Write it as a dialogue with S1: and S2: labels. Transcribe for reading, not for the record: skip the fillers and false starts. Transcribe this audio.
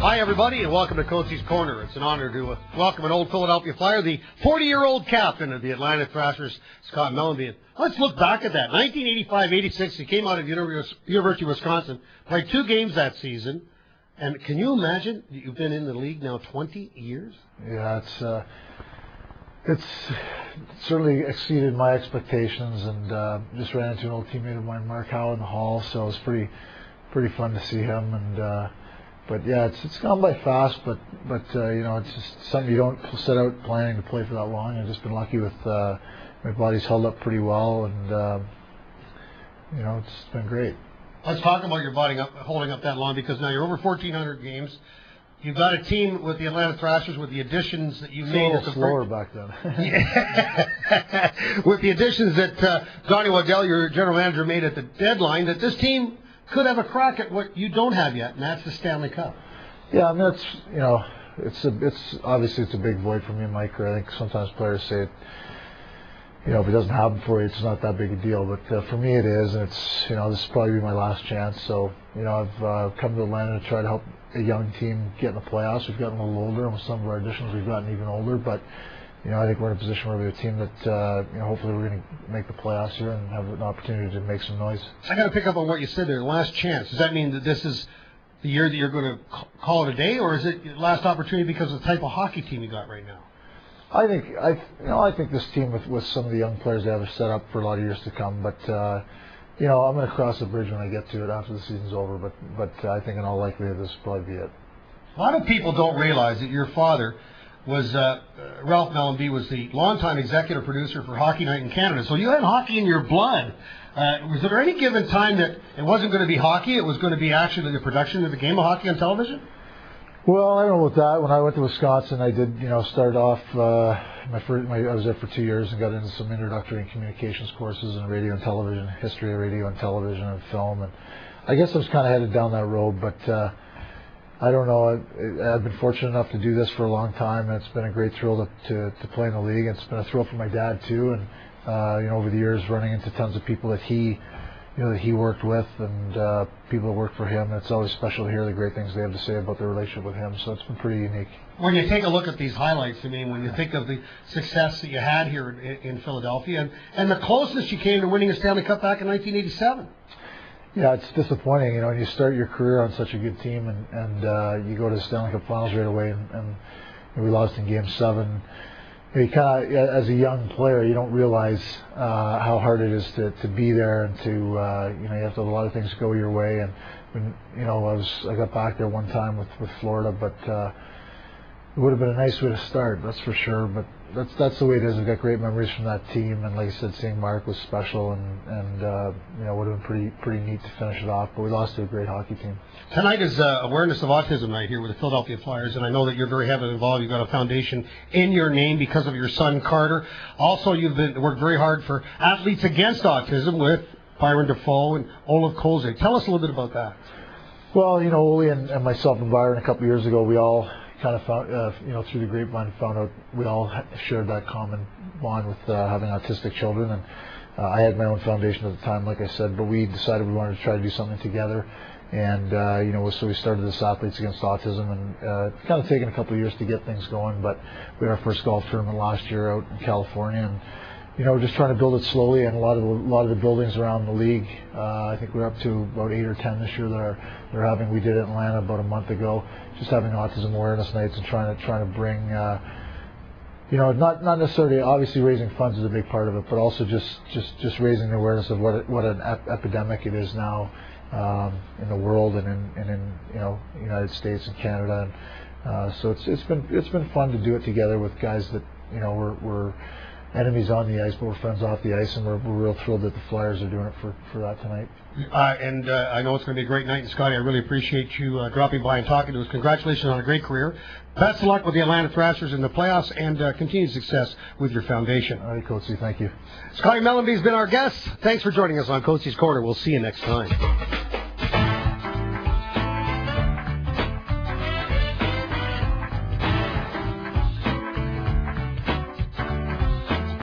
S1: Hi, everybody, and welcome to Coatesy Corner. It's an honor to welcome an old Philadelphia Flyer, the 40-year-old captain of the Atlanta Thrashers, Scott Mellanby. Let's look back at that. 1985-86, he came out of University of Wisconsin, played 2 games that season. And can you imagine you've been in the league now 20 years?
S2: Yeah, it's certainly exceeded my expectations, and just ran into an old teammate of mine, Mark Howe, in the hall, so it was pretty fun to see him. And but yeah, it's gone by fast, but you know, it's just something you don't set out planning to play for that long. I've just been lucky with my body's held up pretty well, and you know, it's been great.
S1: Let's talk about your body holding up that long, because now you're over 1,400 games. You've got a team with the Atlanta Thrashers with the additions that you made.
S2: A little slower back then.
S1: With the additions that Donnie Waddell, your general manager, made at the deadline, that this team could have a crack at what you don't have yet, and that's the Stanley Cup.
S2: Yeah, I mean, it's, you know, it's obviously it's a big void for me and Mike. I think sometimes players say, you know, if it doesn't happen for you, it's not that big a deal. But for me, it is, and it's, you know, this will probably be my last chance. So, you know, I've come to Atlanta to try to help a young team get in the playoffs. We've gotten a little older, and with some of our additions, we've gotten even older. But, you know, I think we're in a position where we're a team that, you know, hopefully we're going to make the playoffs here and have an opportunity to make some noise.
S1: I got to pick up on what you said there, last chance. Does that mean that this is the year that you're going to call it a day, or is it last opportunity because of the type of hockey team you got right now?
S2: I think this team with some of the young players they have are set up for a lot of years to come. But you know, I'm going to cross the bridge when I get to it after the season's over. But I think in all likelihood this will probably be it.
S1: A lot of people don't realize that your father was Ralph Mellanby was the longtime executive producer for Hockey Night in Canada. So you had hockey in your blood. Was there any given time that it wasn't going to be hockey? It was going to be actually the production of the game of hockey on television?
S2: Well, I don't know about that. When I went to Wisconsin, I did, you know, start off I was there for 2 years and got into some introductory and communications courses in radio and television, history of radio and television and film, and I guess I was kind of headed down that road. But I don't know. I've been fortunate enough to do this for a long time, and it's been a great thrill to play in the league. It's been a thrill for my dad too, and you know, over the years, running into tons of people that he worked with, and people that worked for him. And it's always special to hear the great things they have to say about their relationship with him. So it's been pretty unique.
S1: When you take a look at these highlights, I mean, when you think of the success that you had here in Philadelphia, and the closest you came to winning a Stanley Cup back in 1987. Yeah,
S2: it's disappointing, you know, when you start your career on such a good team, and you go to the Stanley Cup Finals right away, and we lost in Game 7. You kind of, as a young player, you don't realize how hard it is to be there, and to you know, you have to have a lot of things go your way. And when, you know, I got back there one time with Florida, but it would have been a nice way to start, that's for sure. But that's the way it is. I've got great memories from that team, and like I said, seeing Mark was special, and you know, would have been pretty neat to finish it off. But we lost to a great hockey team.
S1: Tonight is Awareness of Autism Night here with the Philadelphia Flyers, and I know that you're very heavily involved. You've got a foundation in your name because of your son Carter. Also, you've worked very hard for Athletes Against Autism with Byron Dafoe and Olaf Kolzig. Tell us a little bit about that.
S2: Well, you know, Oli and myself and Byron a couple of years ago, we all kind of found, you know, through the grapevine, found out we all shared that common bond with having autistic children. And I had my own foundation at the time, like I said, but we decided we wanted to try to do something together. And you know, so we started this Athletes Against Autism, and it's kind of taken a couple of years to get things going. But we had our first golf tournament last year out in California, and you know, we're just trying to build it slowly. And a lot of the buildings around the league, I think we're up to about 8 or 10 this year that they're having. We did it in Atlanta about a month ago, just having autism awareness nights and trying to bring. You know, not necessarily, obviously raising funds is a big part of it, but also just raising the awareness of what an epidemic it is now in the world, and in you know, United States and Canada. And so it's been fun to do it together with guys that, you know, we're enemies on the ice, but we're friends off the ice, and we're real thrilled that the Flyers are doing it for that tonight.
S1: And I know it's going to be a great night, and Scotty, I really appreciate you dropping by and talking to us. Congratulations on a great career. Best of luck with the Atlanta Thrashers in the playoffs, and continued success with your foundation.
S2: All right, Coatesy, thank you.
S1: Scotty Mellanby has been our guest. Thanks for joining us on Coatesy's Corner. We'll see you next time.